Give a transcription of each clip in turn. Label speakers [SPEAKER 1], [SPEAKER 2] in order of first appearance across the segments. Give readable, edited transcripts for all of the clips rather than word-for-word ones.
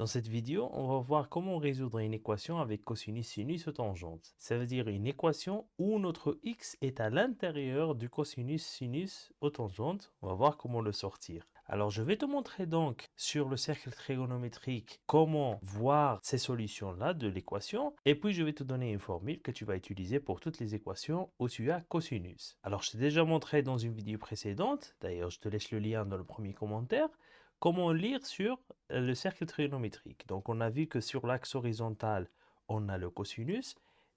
[SPEAKER 1] Dans cette vidéo, on va voir comment résoudre une équation avec cosinus, sinus ou tangente. Ça veut dire une équation où notre x est à l'intérieur du cosinus, sinus ou tangente. On va voir comment le sortir. Alors, je vais te montrer donc sur le cercle trigonométrique comment voir ces solutions-là de l'équation. Et puis, je vais te donner une formule que tu vas utiliser pour toutes les équations où tu as cosinus. Alors, je t'ai déjà montré dans une vidéo précédente. D'ailleurs, je te laisse le lien dans le premier commentaire. Comment lire sur le cercle trigonométrique. Donc, on a vu que sur l'axe horizontal, on a le cosinus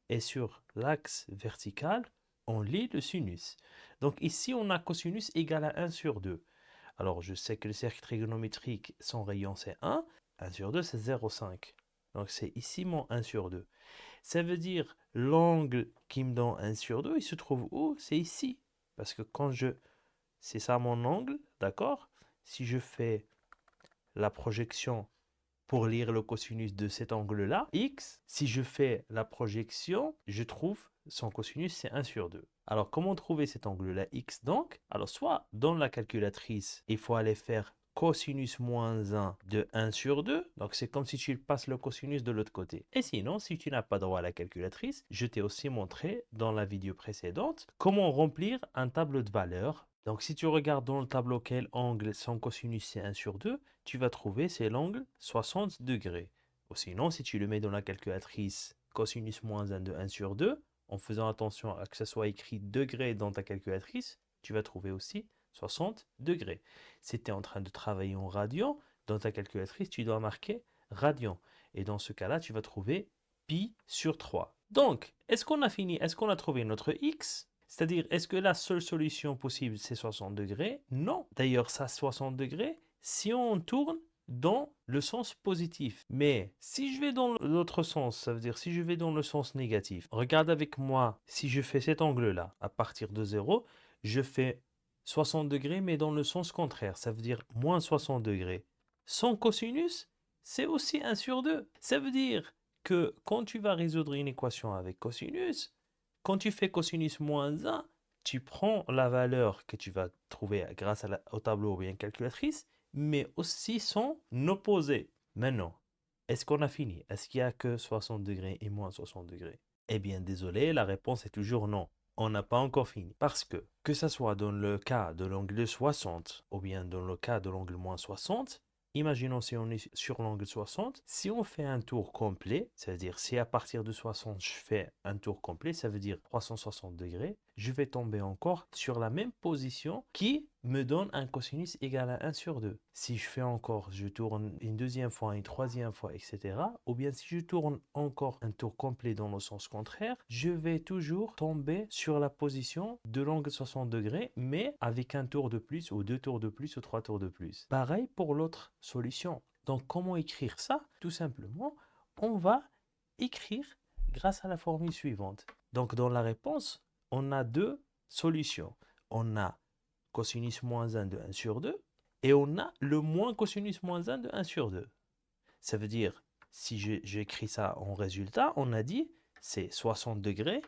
[SPEAKER 1] et sur l'axe vertical, on lit le sinus. Donc, ici, on a cosinus égal à 1 sur 2. Alors, je sais que le cercle trigonométrique, son rayon, c'est 1. 1 sur 2, c'est 0,5. Donc, c'est ici mon 1 sur 2. Ça veut dire l'angle qui me donne 1 sur 2, il se trouve où? C'est ici. Parce que quand je... C'est ça mon angle, d'accord? Si je fais la projection pour lire le cosinus de cet angle-là, x, si je fais la projection, je trouve son cosinus, c'est 1 sur 2. Alors, comment trouver cet angle-là, x donc? Alors, soit dans la calculatrice, il faut aller faire cosinus moins 1 de 1 sur 2. Donc, c'est comme si tu passes le cosinus de l'autre côté. Et sinon, si tu n'as pas droit à la calculatrice, je t'ai aussi montré dans la vidéo précédente comment remplir un tableau de valeurs. Donc, si tu regardes dans le tableau quel angle son cosinus c'est 1 sur 2, tu vas trouver c'est l'angle 60 degrés. Ou sinon, si tu le mets dans la calculatrice cosinus moins 1 de 1 sur 2, en faisant attention à que ce soit écrit degrés dans ta calculatrice, tu vas trouver aussi 60 degrés. Si tu es en train de travailler en radian, dans ta calculatrice, tu dois marquer radian. Et dans ce cas-là, tu vas trouver pi sur 3. Donc, est-ce qu'on a fini? Est-ce qu'on a trouvé notre x? C'est-à-dire, est-ce que la seule solution possible, c'est 60 degrés? Non. D'ailleurs, ça, 60 degrés, si on tourne dans le sens positif. Mais si je vais dans l'autre sens, ça veut dire si je vais dans le sens négatif, regarde avec moi, si je fais cet angle-là, à partir de 0, je fais 60 degrés, mais dans le sens contraire. Ça veut dire moins 60 degrés. Son cosinus, c'est aussi 1 sur 2. Ça veut dire que quand tu vas résoudre une équation avec cosinus, quand tu fais cosinus moins 1, tu prends la valeur que tu vas trouver grâce au tableau ou bien calculatrice, mais aussi son opposé. Maintenant, est-ce qu'on a fini? Est-ce qu'il n'y a que 60 degrés et moins 60 degrés? Eh bien, désolé, la réponse est toujours non. On n'a pas encore fini. Parce que ce soit dans le cas de l'angle 60 ou bien dans le cas de l'angle moins 60, imaginons si on est sur l'angle 60, si on fait un tour complet, c'est-à-dire si à partir de 60 je fais un tour complet, ça veut dire 360 degrés, je vais tomber encore sur la même position qui me donne un cosinus égal à 1 sur 2. Si je fais encore, je tourne une deuxième fois, une troisième fois, etc. Ou bien si je tourne encore un tour complet dans le sens contraire, je vais toujours tomber sur la position de l'angle 60 degrés, mais avec un tour de plus, ou deux tours de plus, ou trois tours de plus. Pareil pour l'autre solution. Donc, comment écrire ça? Tout simplement, on va écrire grâce à la formule suivante. Donc, dans la réponse, on a deux solutions. On a cosinus moins 1 de 1 sur 2 et on a le moins cosinus moins 1 de 1 sur 2. Ça veut dire, si j'écris ça en résultat, on a dit c'est 60 degrés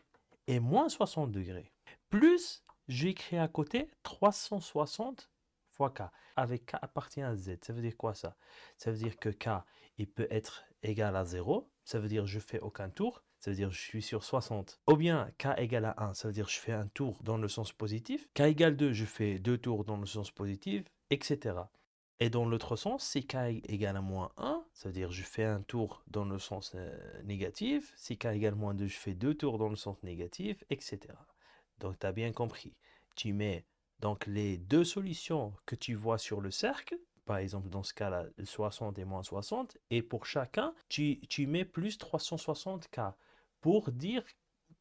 [SPEAKER 1] et moins 60 degrés. Plus, j'écris à côté 360 fois k, avec k appartient à z. Ça veut dire quoi ça? Ça veut dire que k, il peut être égal à 0. Ça veut dire je fais aucun tour. Ça veut dire je suis sur 60. Ou bien k égale à 1, ça veut dire je fais un tour dans le sens positif. K égale 2, je fais deux tours dans le sens positif, etc. Et dans l'autre sens, si k égale à moins 1, ça veut dire je fais un tour dans le sens négatif. Si k égale moins 2, je fais deux tours dans le sens négatif, etc. Donc, tu as bien compris. Tu mets donc les deux solutions que tu vois sur le cercle, par exemple dans ce cas-là, 60 et moins 60, et pour chacun, tu mets plus 360K pour dire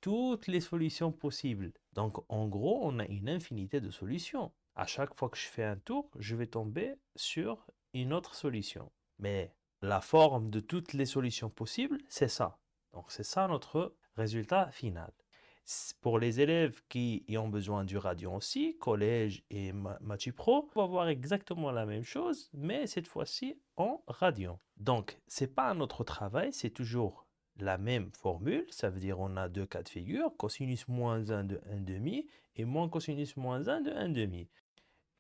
[SPEAKER 1] toutes les solutions possibles. Donc, en gros, on a une infinité de solutions. À chaque fois que je fais un tour, je vais tomber sur une autre solution. Mais la forme de toutes les solutions possibles, c'est ça. Donc, c'est ça notre résultat final. Pour les élèves qui ont besoin du radian aussi, collège et Matipro, on va voir exactement la même chose, mais cette fois-ci en radian. Donc, c'est pas un autre travail, c'est toujours la même formule. Ça veut dire on a deux cas de figure, cosinus moins 1 de 1 demi et moins cosinus moins 1 de 1 demi.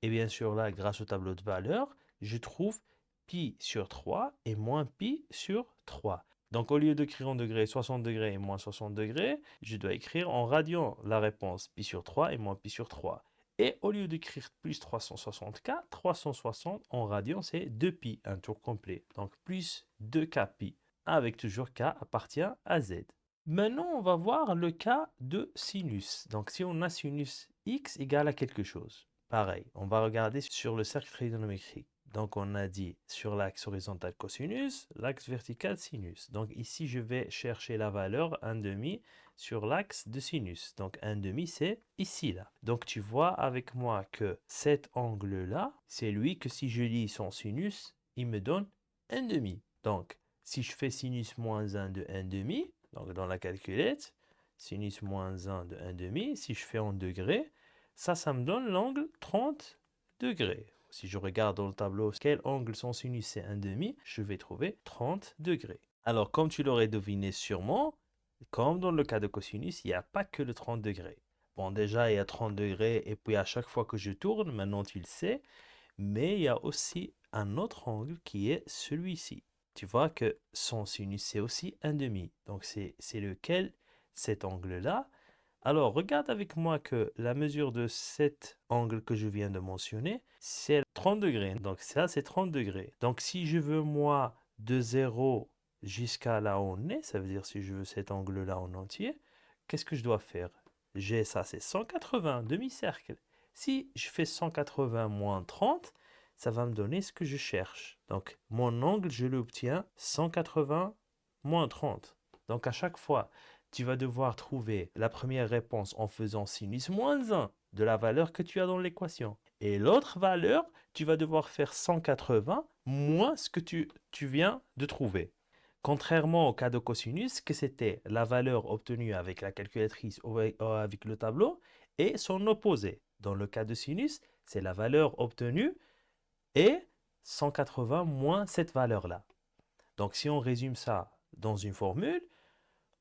[SPEAKER 1] Et bien sûr, là, grâce au tableau de valeurs, je trouve pi sur 3 et moins pi sur 3. Donc, au lieu d'écrire en degrés 60 degrés et moins 60 degrés, je dois écrire en radian la réponse pi sur 3 et moins pi sur 3. Et au lieu d'écrire plus 360K, 360 en radian, c'est 2pi, un tour complet. Donc, plus 2K pi, avec toujours K appartient à Z. Maintenant, on va voir le cas de sinus. Donc, si on a sinus x égale à quelque chose, pareil, on va regarder sur le cercle trigonométrique. Donc, on a dit sur l'axe horizontal cosinus, l'axe vertical sinus. Donc, ici, je vais chercher la valeur 1/2 sur l'axe de sinus. Donc, 1/2, c'est ici, là. Donc, tu vois avec moi que cet angle-là, c'est lui que si je lis son sinus, il me donne 1/2. Donc, si je fais sinus moins 1 de 1/2, donc dans la calculette, sinus moins 1 de 1/2, si je fais en degrés, ça me donne l'angle 30 degrés. Si je regarde dans le tableau quel angle son sinus c'est 1/2, je vais trouver 30 degrés. Alors, comme tu l'aurais deviné sûrement, comme dans le cas de cosinus, il n'y a pas que le 30 degrés. Bon, déjà, il y a 30 degrés, et puis à chaque fois que je tourne, maintenant tu le sais, mais il y a aussi un autre angle qui est celui-ci. Tu vois que son sinus, c'est aussi 1/2. Donc, c'est lequel? Cet angle-là. Alors, regarde avec moi que la mesure de cet angle que je viens de mentionner, c'est 30 degrés. Donc, ça, c'est 30 degrés. Donc, si je veux, moi, de 0 jusqu'à là où on est, ça veut dire si je veux cet angle-là en entier, qu'est-ce que je dois faire? J'ai ça, c'est 180, demi-cercle. Si je fais 180 moins 30, ça va me donner ce que je cherche. Donc, mon angle, je l'obtiens 180 moins 30. Donc, à chaque fois, tu vas devoir trouver la première réponse en faisant sinus moins 1 de la valeur que tu as dans l'équation. Et l'autre valeur, tu vas devoir faire 180 moins ce que tu viens de trouver. Contrairement au cas de cosinus, que c'était la valeur obtenue avec la calculatrice ou avec le tableau et son opposé. Dans le cas de sinus, c'est la valeur obtenue et 180 moins cette valeur-là. Donc, si on résume ça dans une formule,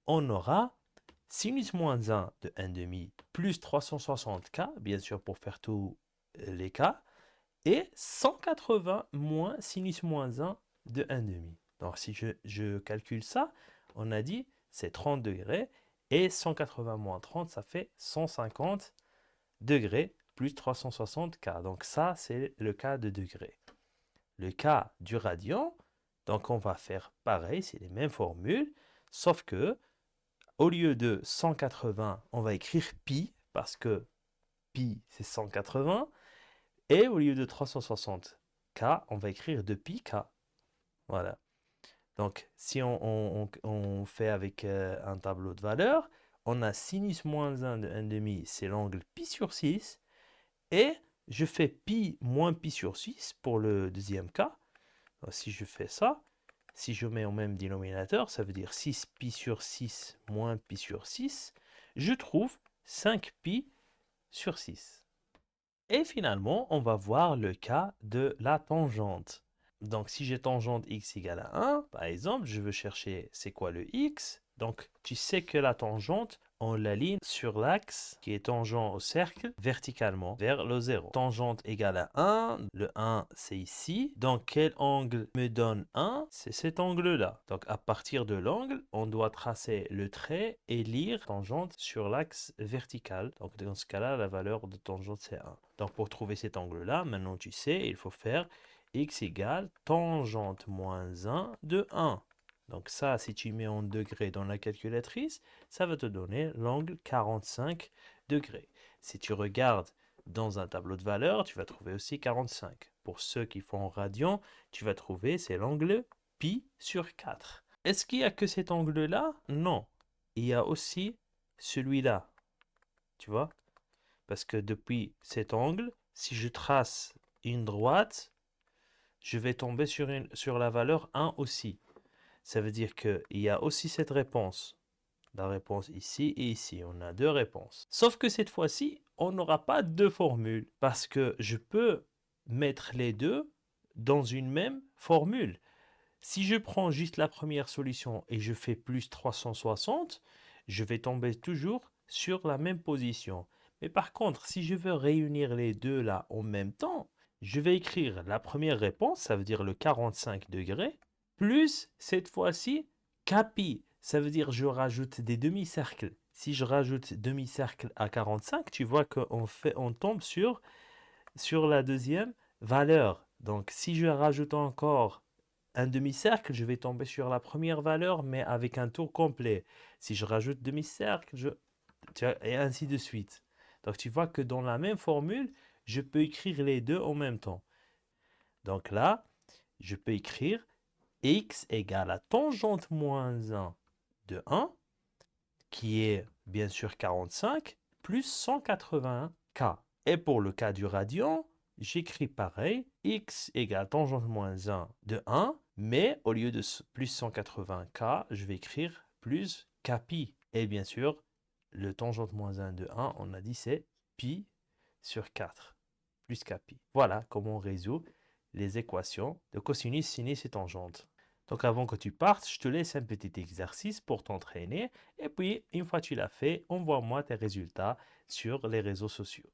[SPEAKER 1] on aura sinus moins 1 de 1/2 plus 360K, bien sûr pour faire tous les cas, et 180 moins sinus moins 1 de 1/2. Donc, si je calcule ça, on a dit c'est 30 degrés et 180 moins 30, ça fait 150 degrés plus 360K. Donc, ça, c'est le cas de degrés. Le cas du radian, donc on va faire pareil, c'est les mêmes formules, sauf que au lieu de 180, on va écrire pi, parce que pi, c'est 180. Et au lieu de 360K, on va écrire 2πk. Voilà. Donc, si on fait avec un tableau de valeurs, on a sinus moins 1 de 1/2, c'est l'angle pi sur 6. Et je fais pi moins pi sur 6 pour le deuxième cas. Donc, si je fais ça, si je mets au même dénominateur, ça veut dire 6pi sur 6 moins pi sur 6. Je trouve 5pi sur 6. Et finalement, on va voir le cas de la tangente. Donc, si j'ai tangente x égale à 1, par exemple, je veux chercher c'est quoi le x. Donc, tu sais que la tangente, on l'aligne sur l'axe qui est tangent au cercle verticalement vers le 0. Tangente égale à 1, le 1 c'est ici. Donc quel angle me donne 1? C'est cet angle-là. Donc à partir de l'angle, on doit tracer le trait et lire tangente sur l'axe vertical. Donc dans ce cas-là, la valeur de tangente c'est 1. Donc pour trouver cet angle-là, maintenant tu sais, il faut faire x égale tangente moins 1 de 1. Donc ça, si tu mets en degrés dans la calculatrice, ça va te donner l'angle 45 degrés. Si tu regardes dans un tableau de valeurs, tu vas trouver aussi 45. Pour ceux qui font en radian, tu vas trouver c'est l'angle pi sur 4. Est-ce qu'il n'y a que cet angle-là? Non. Il y a aussi celui-là. Tu vois? Parce que depuis cet angle, si je trace une droite, je vais tomber sur la valeur 1 aussi. Ça veut dire qu'il y a aussi cette réponse. La réponse ici et ici. On a deux réponses. Sauf que cette fois-ci, on n'aura pas deux formules. Parce que je peux mettre les deux dans une même formule. Si je prends juste la première solution et je fais plus 360, je vais tomber toujours sur la même position. Mais par contre, si je veux réunir les deux là en même temps, je vais écrire la première réponse, ça veut dire le 45 degrés, plus cette fois-ci capi, ça veut dire je rajoute des demi-cercles. Si je rajoute demi-cercle à 45, tu vois on tombe sur la deuxième valeur. Donc si je rajoute encore un demi-cercle, je vais tomber sur la première valeur, mais avec un tour complet. Si je rajoute demi-cercle, et ainsi de suite. Donc tu vois que dans la même formule, je peux écrire les deux en même temps. Donc là, je peux écrire x égale à tangente moins 1 de 1, qui est bien sûr 45, plus 180K. Et pour le cas du radian, j'écris pareil, x égale tangente moins 1 de 1, mais au lieu de plus 180K, je vais écrire plus kpi. Et bien sûr, le tangente moins 1 de 1, on a dit c'est pi sur 4, plus kpi. Voilà comment on résout les équations de cosinus, sinus et tangente. Donc avant que tu partes, je te laisse un petit exercice pour t'entraîner. Et puis, une fois que tu l'as fait, envoie-moi tes résultats sur les réseaux sociaux.